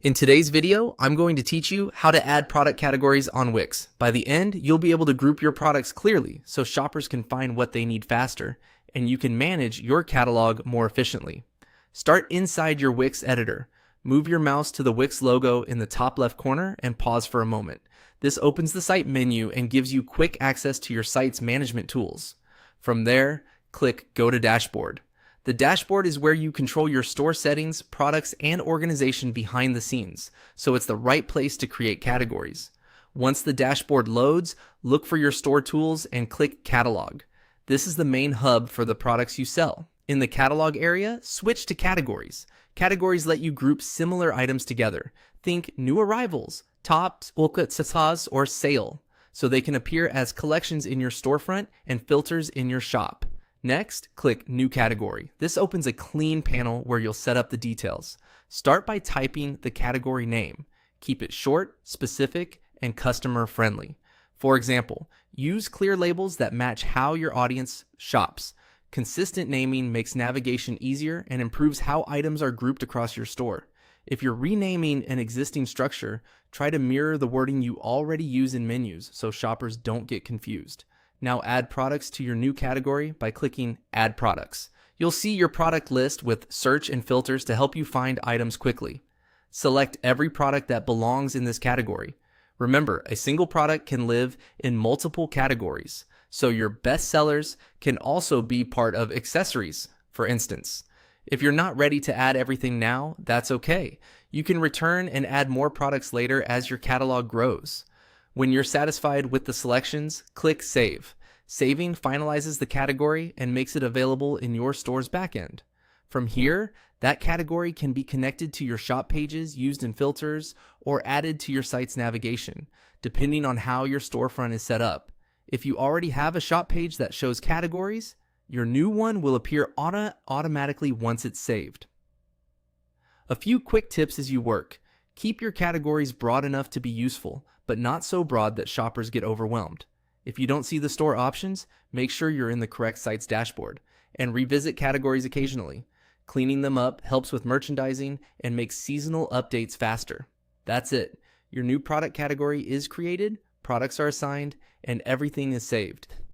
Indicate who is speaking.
Speaker 1: In today's video, I'm going to teach you how to add product categories on Wix. By the end, you'll be able to group your products clearly so shoppers can find what they need faster, and you can manage your catalog more efficiently. Start inside your Wix editor. Move your mouse to the Wix logo in the top left corner and pause for a moment. This opens the site menu and gives you quick access to your site's management tools. From there, click Go to Dashboard. The dashboard is where you control your store settings, products, and organization behind the scenes, so it's the right place to create categories. Once the dashboard loads, look for your store tools and click Catalog. This is the main hub for the products you sell. In the catalog area, switch to categories. Categories let you group similar items together. Think new arrivals, tops, or sale, so they can appear as collections in your storefront and filters in your shop. Next, click New Category. This opens a clean panel where you'll set up the details. Start by typing the category name. Keep it short, specific, and customer friendly. For example, use clear labels that match how your audience shops. Consistent naming makes navigation easier and improves how items are grouped across your store. If you're renaming an existing structure, try to mirror the wording you already use in menus so shoppers don't get confused. Now add products to your new category by clicking Add Products. You'll see your product list with search and filters to help you find items quickly. Select every product that belongs in this category. Remember, a single product can live in multiple categories, so your best sellers can also be part of accessories, for instance. If you're not ready to add everything now, that's okay. You can return and add more products later as your catalog grows. When you're satisfied with the selections, click Save. Saving finalizes the category and makes it available in your store's backend. From here, that category can be connected to your shop pages used in filters or added to your site's navigation, depending on how your storefront is set up. If you already have a shop page that shows categories, your new one will appear automatically once it's saved. A few quick tips as you work. Keep your categories broad enough to be useful, but not so broad that shoppers get overwhelmed. If you don't see the store options, make sure you're in the correct site's dashboard, and revisit categories occasionally. Cleaning them up helps with merchandising and makes seasonal updates faster. That's it. Your new product category is created, products are assigned, and everything is saved.